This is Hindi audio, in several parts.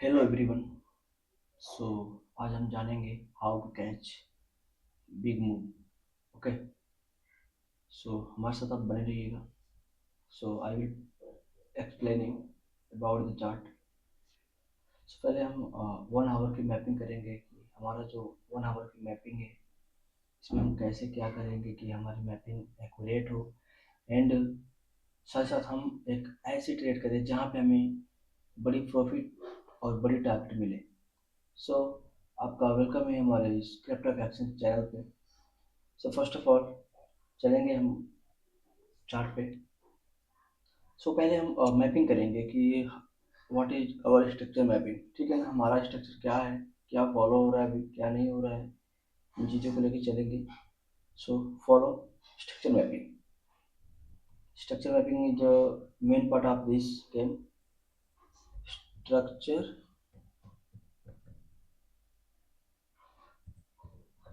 Hello everyone. सो आज हम जानेंगे how to catch big move. Okay, so हमारे साथ आप बने रहिएगा। So I will explaining about the chart. So पहले हम 1 आवर की मैपिंग करेंगे कि हमारा जो 1 आवर की मैपिंग है इसमें हम कैसे क्या करेंगे कि हमारी मैपिंग एक्यूरेट हो एंड साथ साथ हम एक ऐसी ट्रेड करें जहाँ पे हमें बड़ी प्रॉफिट और बड़ी टारगेट मिले। सो आपका वेलकम है हमारे इस क्रिप्टो एक्शन चैनल पे। सो फर्स्ट ऑफ ऑल चलेंगे हम चार्ट पे। सो पहले हम मैपिंग करेंगे कि what is our structure mapping. ठीक है ना, हमारा स्ट्रक्चर क्या है, क्या फॉलो हो रहा है, अभी क्या नहीं हो रहा है, इन चीज़ों को लेके चलेंगे। So follow structure mapping. Structure mapping is main part of this game. Structure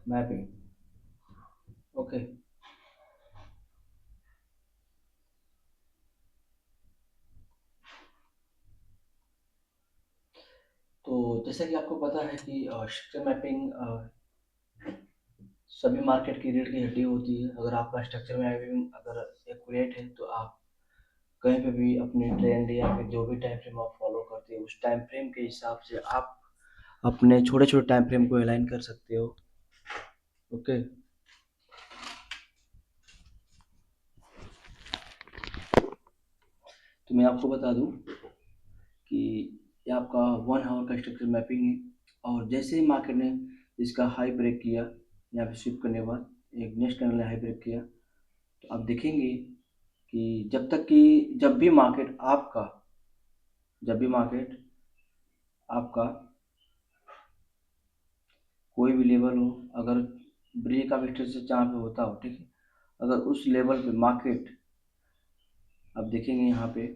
mapping. Okay, तो जैसा कि आपको पता है कि स्ट्रक्चर मैपिंग सभी मार्केट की रीढ़ की हड्डी होती है। अगर आपका स्ट्रक्चर मैपिंग अगर एक्यूरेट है तो आप कहीं पे भी अपने ट्रेंड या फिर जो भी टाइम फ्रेम आप फॉलो करते हो उस टाइम फ्रेम के हिसाब से आप अपने छोटे छोटे टाइम फ्रेम को अलाइन कर सकते हो। ओके, तो मैं आपको बता दूं कि ये आपका 1 आवर का स्ट्रक्चर मैपिंग है। और जैसे ही मार्केट ने इसका हाई ब्रेक किया, यहाँ पे स्विप करने के बाद एक नेक्स्ट कैंडल ने हाई ब्रेक किया, तो आप देखेंगे कि जब भी मार्केट आपका जब भी मार्केट आपका कोई भी लेवल हो, अगर ब्रेक ऑफ स्ट्रक्चर जहाँ पे होता हो, ठीक है, अगर उस लेवल पे मार्केट आप देखेंगे यहाँ पे,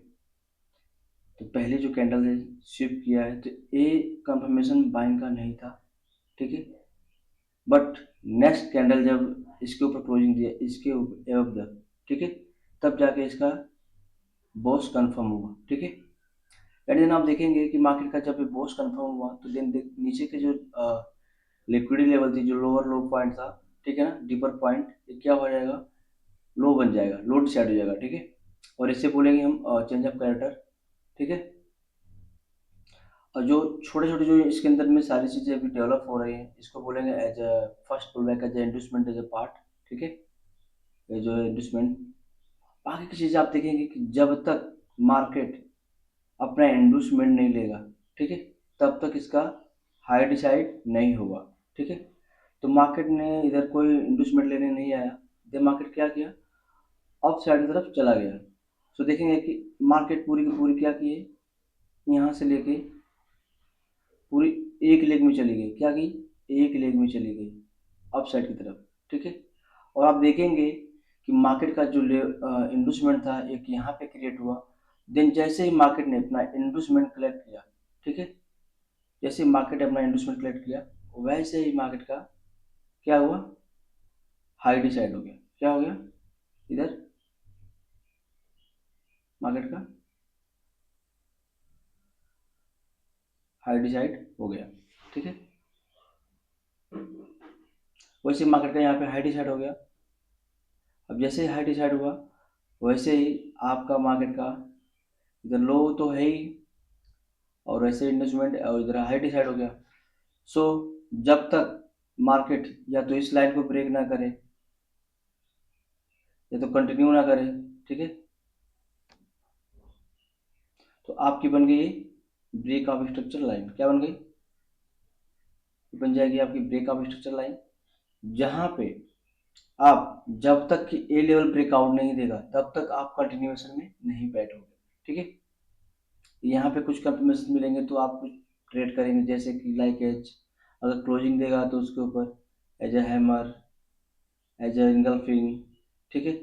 तो पहले जो कैंडल है स्विप किया है तो ये कंफर्मेशन बाइंग का नहीं था। ठीक है, बट नेक्स्ट कैंडल जब इसके ऊपर क्लोजिंग दिया, इसके एबव द, ठीक है, तब जाके इसका बॉस कंफर्म हुआ। ठीक है, एंड देन आप देखेंगे कि मार्केट का जब बॉस कंफर्म हुआ तो देन नीचे के जो लिक्विडिटी लेवल थी, जो लोअर लो पॉइंट था, ठीक है ना, डीपर पॉइंट, ये क्या हो जाएगा, लो बन जाएगा, लो डिसाइड हो जाएगा। ठीक है, और इससे बोलेंगे हम चेंज ऑफ कैरेक्टर। ठीक है, और जो छोटे छोटे जो इसके अंदर में सारी चीज़ें अभी डेवलप हो रही हैं इसको बोलेंगे as a first pull back, as a investment, as a part. ठीक है, ये जो है इंडस्टमेंट। बाकी की चीज़ें आप देखेंगे कि जब तक मार्केट अपना इंडस्टमेंट नहीं लेगा, ठीक है, तब तक इसका हाई डिसाइड नहीं होगा। ठीक है, तो मार्केट ने इधर कोई इंडस्टमेंट लेने नहीं आया, देन मार्केट क्या किया, अप साइड की तरफ चला गया। सो देखेंगे कि मार्केट पूरी की पूरी क्या की है, यहाँ से लेके पूरी एक लेग में चली गई, क्या की, एक लेग में चली गई अप साइड की तरफ। ठीक है, और आप देखेंगे कि मार्केट का जो इंडस्टमेंट था एक यहाँ पे क्रिएट हुआ। देन जैसे ही मार्केट ने अपना इंडस्टमेंट कलेक्ट किया, ठीक है, जैसे मार्केट अपना इन्वेस्टमेंट कलेक्ट किया वैसे ही मार्केट का क्या हुआ, हाई डिसाइड हो गया। क्या हो गया, इधर मार्केट का हाई डिसाइड हो गया। ठीक है, वैसे मार्केट का यहाँ पे हाई डिसाइड हो गया। अब जैसे ही हाई डिसाइड हुआ वैसे ही आपका मार्केट का इधर लो तो है ही, और वैसे इन्वेस्टमेंट और इधर हाई डिसाइड हो गया। सो जब तक मार्केट या तो इस लाइन को ब्रेक ना करे या तो कंटिन्यू ना करे, ठीक है, तो आपकी बन गई ब्रेक ऑफ स्ट्रक्चर लाइन। क्या बन गई, बन जाएगी आपकी ब्रेक ऑफ स्ट्रक्चर लाइन, जहां पे आप जब तक कि ए लेवल ब्रेकआउट नहीं देगा तब तक आप कंटिन्यूएशन में नहीं बैठोगे। ठीक है, यहाँ पे कुछ कंफर्मेशन मिलेंगे तो आप कुछ ट्रेड करेंगे, जैसे कि लाइक एज, अगर क्लोजिंग देगा तो उसके ऊपर as a hammer, as a engulfing. ठीक है,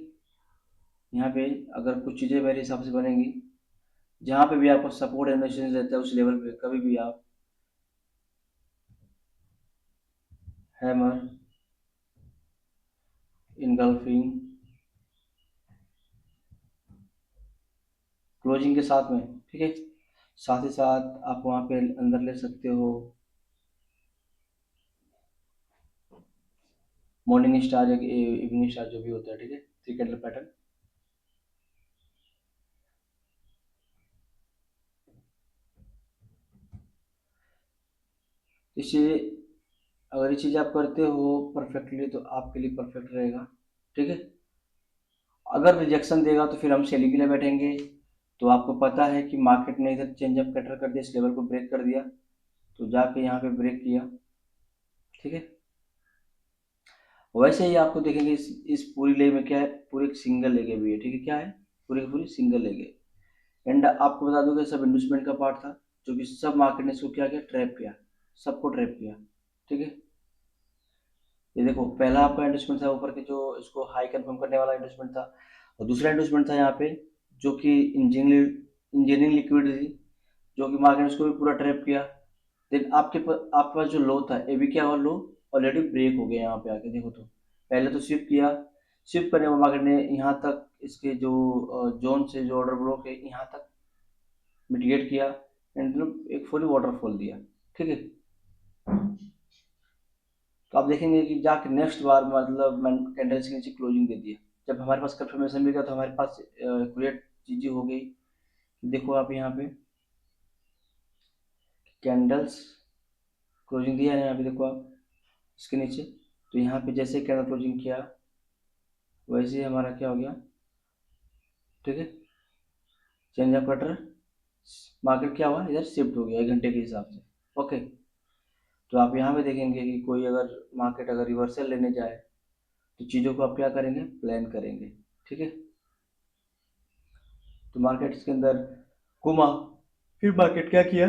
यहाँ पे अगर कुछ चीज़ें मेरे हिसाब से बनेंगी, जहाँ पे भी आपको सपोर्ट एंड रेजिस्टेंस रहता है उस लेवल पे कभी भी आप हैमर, इनगल्फिंग, क्लोजिंग के साथ में, ठीक है, साथ ही साथ आप वहाँ पे अंदर ले सकते हो मॉर्निंग स्टार या इवनिंग स्टार जो भी होता है, ठीक है, थ्री कैंडल पैटर्न। इससे अगर ये चीज़ आप करते हो परफेक्टली तो आपके लिए परफेक्ट रहेगा, ठीक है। अगर रिजेक्शन देगा तो फिर हम सेलिंग के लिए बैठेंगे। तो आपको पता है कि मार्केट ने इधर चेंज अप कैटर कर दिया, इस लेवल को ब्रेक कर दिया, तो जाके यहाँ पे ब्रेक किया, ठीक है। वैसे ही आपको देखेंगे इस पूरी लेग में क्या है, पूरी एक सिंगल लेग भी है, ठीक है, क्या है, पूरी की पूरी सिंगल लेग है। एंड आपको बता दूं कि सब इन्वेस्टमेंट का पार्ट था, जो कि सब मार्केट ने इसको क्या किया, ट्रैप किया, सबको ट्रैप किया, ठीक है। ये देखो पहला आपका इन्वेस्टमेंट था ऊपर के, जो इसको हाई कंफर्म करने वाला इन्वेस्टमेंट था, और दूसरा इन्वेस्टमेंट था यहाँ पे जो कि इंजीनियरिंग लिक्विड थी, जो कि मार्केट ने उसको भी पूरा ट्रैप किया। देन आपके पास जो लो था, ये भी क्या हुआ, लो ऑलरेडी ब्रेक हो गया यहाँ पे आके देखो। तो पहले तो स्विप किया, स्विप करने में मार्केट ने यहाँ तक इसके जो जोन से जो ऑर्डर ब्लॉक है यहाँ तक मिटिगेट किया, एंड एक फुली वाटरफॉल दिया, ठीक है। तो आप देखेंगे कि जाके नेक्स्ट बार मतलब मैं कैंडल्स के नीचे क्लोजिंग दे दिया। जब हमारे पास कंफर्मेशन मिल गया तो हमारे पास क्रिएट चीज़ें हो गई। देखो आप यहाँ पे कैंडल्स क्लोजिंग दिया है यहाँ पे, देखो आप इसके नीचे। तो यहाँ पे जैसे कैंडल क्लोजिंग किया वैसे ही हमारा क्या हो गया, ठीक है, चेंज ऑफ कटर, मार्केट क्या हुआ, इधर शिफ्ट हो गया 1 घंटे के हिसाब से, ओके। तो आप यहाँ पे देखेंगे कि कोई अगर मार्केट अगर रिवर्सल लेने जाए तो चीज़ों को आप क्या करेंगे, प्लान करेंगे, ठीक है। तो मार्केट के अंदर घुमा, फिर मार्केट क्या किया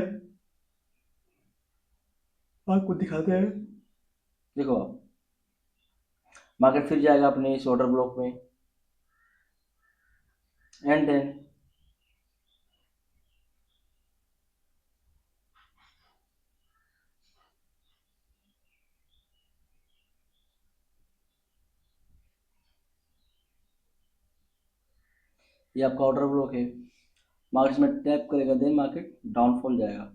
आपको दिखाते हैं। देखो आप मार्केट फिर जाएगा अपने इस ऑर्डर ब्लॉक में, एंड देन ये आपका ऑर्डर ब्लॉक है, मार्केट में टैप करेगा, देन मार्केट डाउनफॉल जाएगा।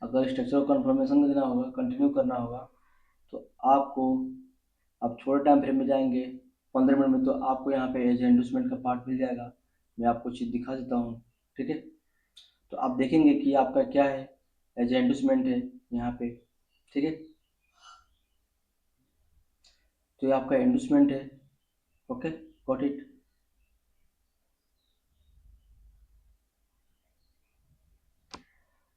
अगर स्ट्रक्चर कंफर्मेशन देना होगा, कंटिन्यू करना होगा, तो आपको आप छोटे टाइम फ्रेम में जाएंगे 15 मिनट में, तो आपको यहाँ पे एज इंडस्टमेंट का पार्ट मिल जाएगा। मैं आपको चीज़ दिखा देता हूँ, ठीक है। तो आप देखेंगे कि आपका क्या है, एज इंडस्टमेंट है यहाँ पे, ठीक है। तो ये आपका इंडस्टमेंट है, ओके, गॉट इट।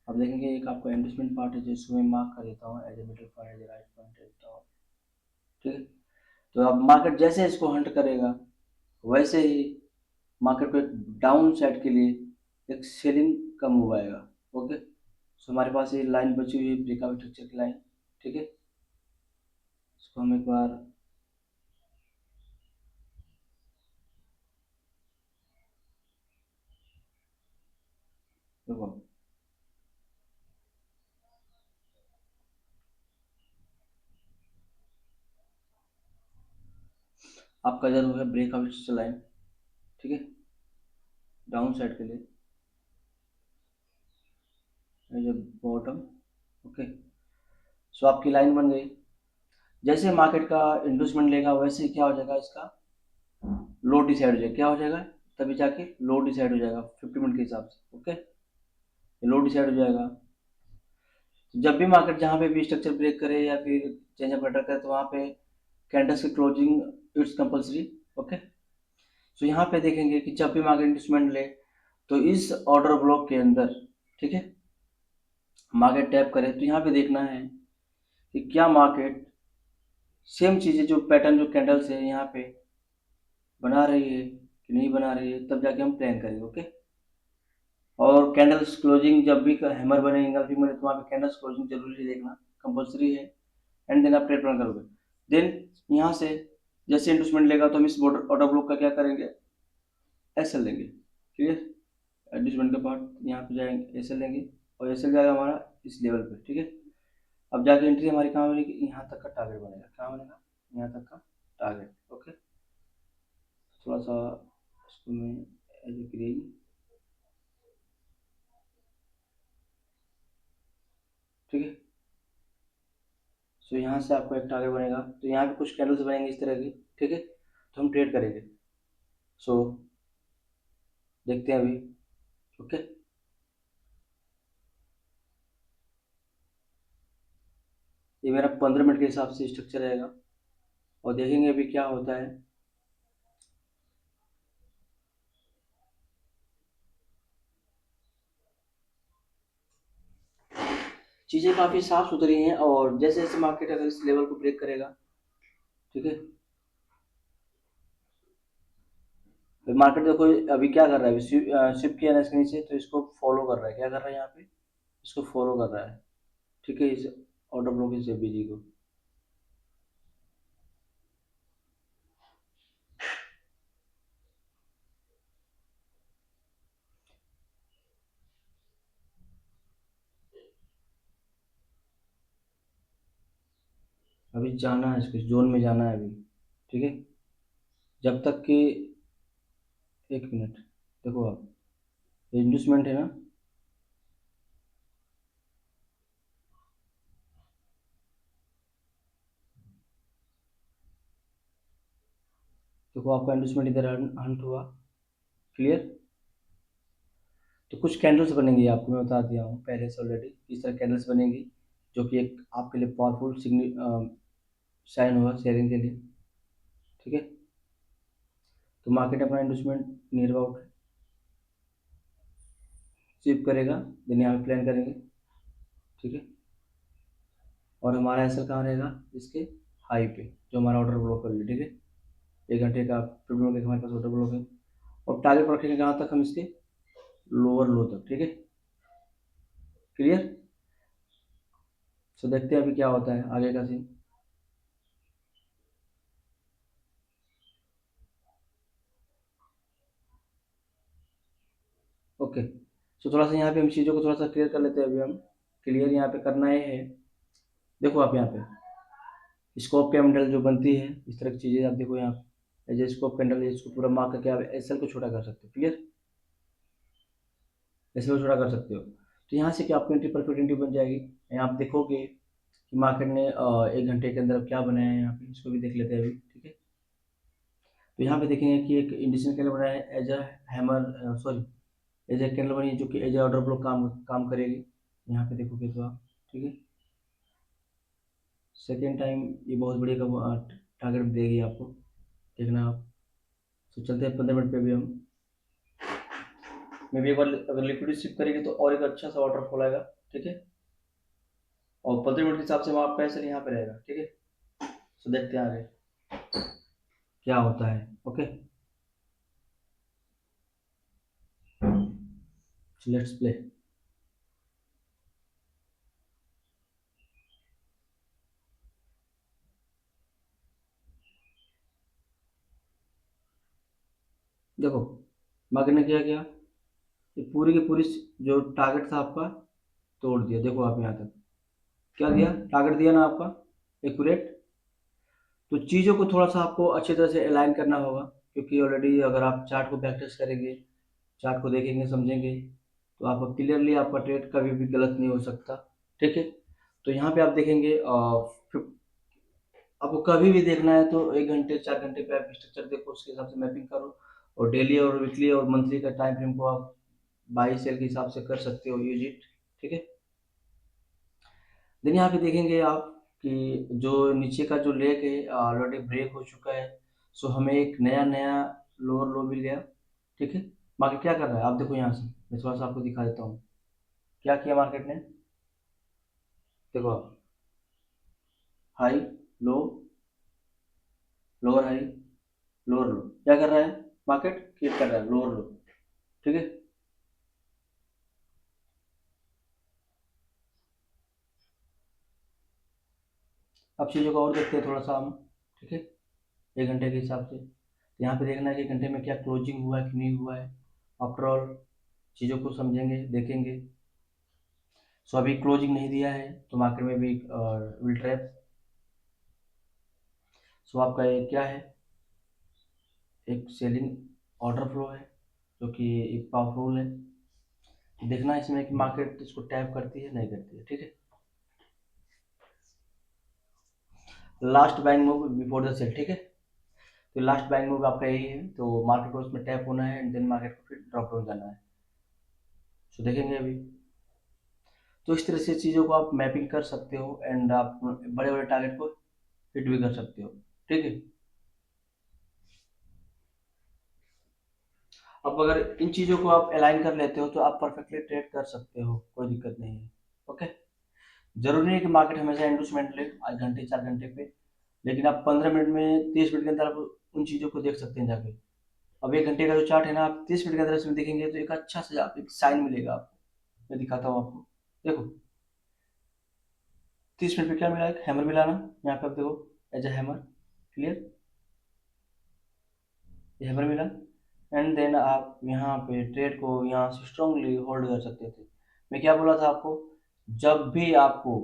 अब देखेंगे एक आपका इंडस्टमेंट पार्ट है जिसको मैं मार्क कर देता हूँ as a middle point, as a right point देता हूँ, ठीक है। तो अब मार्केट जैसे इसको हंट करेगा वैसे ही मार्केट को एक डाउन साइड के लिए एक सेलिंग का मूव आएगा, ओके। सो हमारे पास ये लाइन बची हुई है ब्रेकआउट स्ट्रक्चर की लाइन, ठीक है। इसको हम एक बार देखो, आपका इधर हो गया ब्रेकआउट स्ट्रक्चर लाइन, ठीक है, डाउन साइड के लिए एज ए बॉटम, ओके। सो आपकी लाइन बन गई। जैसे मार्केट का इंडस्टमेंट लेगा वैसे ही क्या हो जाएगा, इसका लो डिसाइड हो जाएगा, क्या हो जाएगा, तभी जाके लो डिसाइड हो जाएगा 50 मिनट के हिसाब से, ओके। लो डिसाइड हो जाएगा। जब भी मार्केट जहाँ पे भी स्ट्रक्चर ब्रेक करे या फिर चेंज ऑफ पैटर्न करे तो वहाँ पे कैंडल्स की क्लोजिंग इट्स कंपलसरी, ओके। सो यहाँ पे देखेंगे कि जब भी मार्केट इंडस्टमेंट ले तो इस ऑर्डर ब्लॉक के अंदर, ठीक है, मार्केट टैप करे तो यहाँ पे देखना है कि क्या मार्केट सेम चीज़ें जो पैटर्न जो कैंडल्स है यहाँ पे बना रही है कि नहीं बना रही है, तब जाके हम प्लान करेंगे, ओके। और कैंडल्स क्लोजिंग जब भी हैमर बने इंगल्फिंग बने तो वहाँ पे कैंडल्स क्लोजिंग जरूरी है, देखना कंपलसरी है। एंड देन आप ट्रेड प्लान करोगे। देन यहाँ से जैसे इंडस्टमेंट लेगा तो हम इस ऑर्डर ब्लॉक का क्या करेंगे, एस एल लेंगे, क्लियर। एडजस्टमेंट का पार्ट यहाँ पे जाएंगे, एस एल लेंगे, और एस एल जाएगा हमारा इस लेवल पे, ठीक है। अब जाके एंट्री हमारी कहाँ बनेगी, यहाँ तक का टारगेट बनेगा, कहाँ बनेगा, यहाँ तक का टारगेट, ओके। थोड़ा सा इसको मैं एज ए ग्रीन, ठीक है। सो यहाँ से आपको एक टारगेट बनेगा, तो यहाँ पे कुछ कैंडल्स बनेंगे इस तरह की, ठीक है। तो हम ट्रेड करेंगे। सो देखते हैं अभी। ओके, ये मेरा 15 मिनट के हिसाब से स्ट्रक्चर रहेगा, और देखेंगे अभी क्या होता है। चीज़ें काफ़ी साफ सुथरी हैं, और जैसे जैसे मार्केट अगर इस लेवल को ब्रेक करेगा, ठीक है। तो मार्केट देखो अभी क्या कर रहा है, अभी शिफ्ट किया ना इसके नीचे, तो इसको फॉलो कर रहा है। क्या कर रहा है यहाँ पे, इसको फॉलो कर रहा है, ठीक है, इस ऑर्डर ब्लॉक से बीजी को। अभी जाना है, इसको जोन में जाना है अभी, ठीक है। जब तक कि, एक मिनट, देखो आप, ये इन्वेस्टमेंट है ना, देखो आपका इन्वेस्टमेंट इधर हंट हुआ, क्लियर। तो कुछ कैंडल्स बनेंगी, आपको मैं बता दिया हूँ पहले से ऑलरेडी, इस तरह कैंडल्स बनेंगी, जो कि एक आपके लिए पावरफुल साइन होगा शेयरिंग के लिए, ठीक है। तो मार्केट अपना इन्वेस्टमेंट नियर अबाउट शिफ्ट करेगा, देन यहाँ पे प्लान करेंगे, ठीक है। और हमारा एसएल कहाँ रहेगा, इसके हाई पे, जो हमारा ऑर्डर ब्लॉक कर लिया, ठीक है। 1 घंटे का 15 मिनट का हमारे पास ऑर्डर ब्लॉक है, और टारगेट रखेंगे कहाँ तक, हम इसके लोअर लो तक, ठीक है, क्लियर। सो देखते हैं अभी क्या होता है आगे का सीन। ओके, सो थोड़ा सा यहाँ पे हम चीज़ों को थोड़ा सा क्लियर कर लेते हैं अभी हम। क्लियर यहाँ पे करना ये है, देखो आप यहाँ पे स्कोप कैंडल जो बनती है, इस तरह की चीज़ें आप देखो यहाँ पे, एज स्कोप कैंडल, इसको पूरा मार्क करके आप एसएल को छोटा कर सकते हो, क्लियर, एसएल को छोटा कर सकते हो। तो यहाँ से क्या आपकी एंट्री परफेक्ट बन जाएगी। यहाँ आप देखोगे कि मार्केट ने 1 घंटे के अंदर क्या बनाया है, यहाँ पे इसको भी देख लेते हैं अभी, ठीक है। तो यहाँ पे देखेंगे कि एक इंडियन कैंडल बनाया है as a hammer, sorry, as a candle बनी है, जो कि एज ए ऑर्डर ब्लॉक काम काम करेगी। यहाँ पे देखोगे तो आप, ठीक है, सेकेंड टाइम ये बहुत बढ़िया टारगेट देगी आपको, देखना आप। तो चलते हैं 15 मिनट पे भी हम, मे भी एक बार अगर लिक्विडिटी शिफ्ट करेगी तो और एक अच्छा सा ऑर्डर खोलेगा, ठीक है। और 15 मिनट के हिसाब से वहाँ पैसे यहाँ पे रहेगा, ठीक है। तो देखते हैं आगे क्या होता है। Okay, let's play. देखो मार्केट ने क्या किया, ये पूरी की पूरी जो टारगेट था आपका तोड़ दिया। देखो आप यहाँ तक क्या दिया, टारगेट दिया ना आपका एक्यूरेट। तो चीज़ों को थोड़ा सा आपको अच्छी तरह से अलाइन करना होगा, क्योंकि ऑलरेडी अगर आप चार्ट को बैक टेस्ट करेंगे, चार्ट को देखेंगे समझेंगे, तो आपका क्लियरली आपका ट्रेड कभी भी गलत नहीं हो सकता, ठीक है। तो यहाँ पे आप देखेंगे आपको कभी भी देखना है तो 1 घंटे 4 घंटे पे आप स्ट्रक्चर देखो, उसके हिसाब से मैपिंग करो, और डेली और वीकली और मंथली का टाइम फ्रेम को आप बाई सेल के हिसाब से कर सकते हो, यूज इट, ठीक है। देन यहाँ पे देखेंगे आप कि जो नीचे का जो लेग है ऑलरेडी ब्रेक हो चुका है। सो हमें एक नया नया लोअर लो मिल गया, ठीक है। मार्केट क्या कर रहा है आप देखो, यहाँ से मैं थोड़ा सा आपको दिखा देता हूँ क्या किया मार्केट ने। देखो आप, हाई, लो, लोअर हाई, लोअर लो, क्या कर रहा है मार्केट, क्रिएट कर रहा है लोअर लो, ठीक है। अब चीज़ों को और देखते हैं थोड़ा सा हम, ठीक है, 1 घंटे के हिसाब से। तो यहाँ पे देखना है कि 1 घंटे में क्या क्लोजिंग हुआ है कि नहीं हुआ है, आफ्टर ऑल चीज़ों को समझेंगे देखेंगे। सो अभी क्लोजिंग नहीं दिया है तो मार्केट में भी विल ट्रैप। सो आपका ये क्या है, एक सेलिंग ऑर्डर फ्लो है, जो कि एक पावरफुल है। देखना है इसमें कि मार्केट इसको टैप करती है नहीं करती है, ठीक है। Last buying move before the sell, ठीक है। तो लास्ट बाइंग मूव आपका यही है, तो मार्केट को उसमें टैप होना है एंड देन मार्केट को फिर ड्रॉप डाउन जाना है। सो देखेंगे अभी। तो इस तरह से चीज़ों को आप मैपिंग कर सकते हो एंड आप बड़े बड़े टारगेट को हिट भी कर सकते हो, ठीक है। अब अगर इन चीज़ों को आप अलाइन कर लेते हो तो आप परफेक्टली ट्रेड कर सकते हो, कोई दिक्कत नहीं है। ओके। जरूरी नहीं कि मार्केट हमेशा इंडस्टमेंट ले आज घंटे 4 घंटे पे, लेकिन आप 15 मिनट में 30 मिनट के अंदर आप उन चीज़ों को देख सकते हैं जाके। अब 1 घंटे का जो चार्ट है ना, आप 30 मिनट के अंदर इसमें देखेंगे तो एक अच्छा से आप एक साइन मिलेगा आपको। मैं दिखाता हूँ आपको। देखो 30 मिनट पे क्या मिला, एक हैमर मिला ना, यहाँ पे आप देखो एज ए हैमर, क्लियर, ये हैमर मिला। एंड देन आप यहाँ पे ट्रेड को यहाँ से स्ट्रांगली होल्ड कर सकते थे। मैं क्या बोला था आपको, जब भी आपको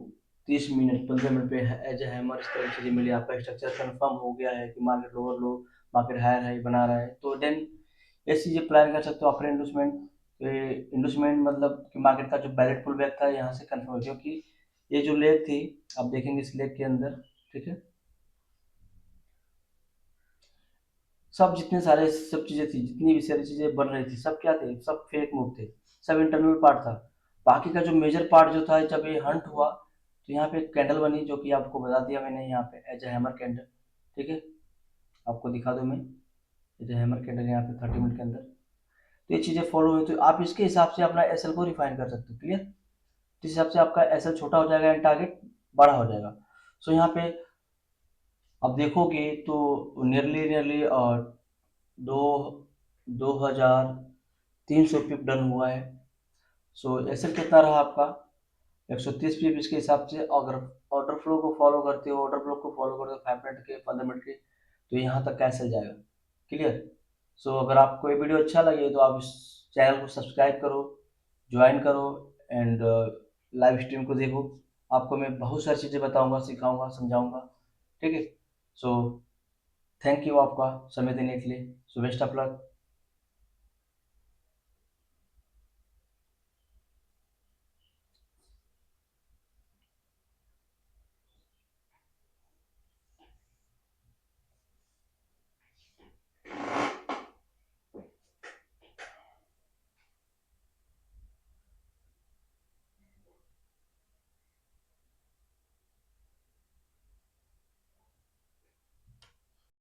30 मिनट 15 मिनट पे एज ए हैमर इस तरह की चीज़ें मिली, आपका स्ट्रक्चर कंफर्म हो गया है कि market lower low, market higher high बना रहा है, तो देन ऐसी चीज़ें प्लान कर सकते हो आफ्टर इंडस्टमेंट। इंडस्टमेंट मतलब कि मार्केट का जो बैलेट पुल बैक था यहाँ से कंफर्म हो, क्योंकि ये जो लेग थी, आप देखेंगे इस लेग के अंदर, ठीक है, सब जितने सारे सब चीज़ें थी, जितनी भी सारी चीज़ें बन रही थी, सब क्या थे, सब फेक मूव थे, सब इंटरनल पार्ट था। बाकी का जो मेजर पार्ट जो था, जब ये हंट हुआ तो यहाँ पे एक कैंडल बनी, जो कि आपको बता दिया मैंने यहाँ पे एज ए हैमर कैंडल, ठीक है। आपको दिखा दूँ मैं, एज ए हैमर कैंडल यहाँ पे 30 मिनट के अंदर। तो ये चीज़ें फॉलो हुई, तो आप इसके हिसाब से अपना एसएल को रिफाइन कर सकते हो, क्लियर। जिस हिसाब से आपका एसएल छोटा हो जाएगा एंड टारगेट बड़ा हो जाएगा। सो यहाँ पे आप देखोगे तो नियरली नियरली दो 2300 पिप डन हुआ है। सो एसएल कितना रहा आपका, 130 पिप। इसके हिसाब से अगर ऑर्डर फ्लो को फॉलो करते हो, ऑर्डर फ्लो को फॉलो करते हो 5 मिनट के 15 मिनट के, तो यहाँ तक कैसे जाएगा, क्लियर। सो अगर आपको ये वीडियो अच्छा लगे तो आप इस चैनल को सब्सक्राइब करो, ज्वाइन करो एंड लाइव स्ट्रीम को देखो। आपको मैं बहुत सारी चीज़ें बताऊंगा, सिखाऊंगा, समझाऊंगा, ठीक है। सो थैंक यू आपका समय देने के लिए। So best of luck.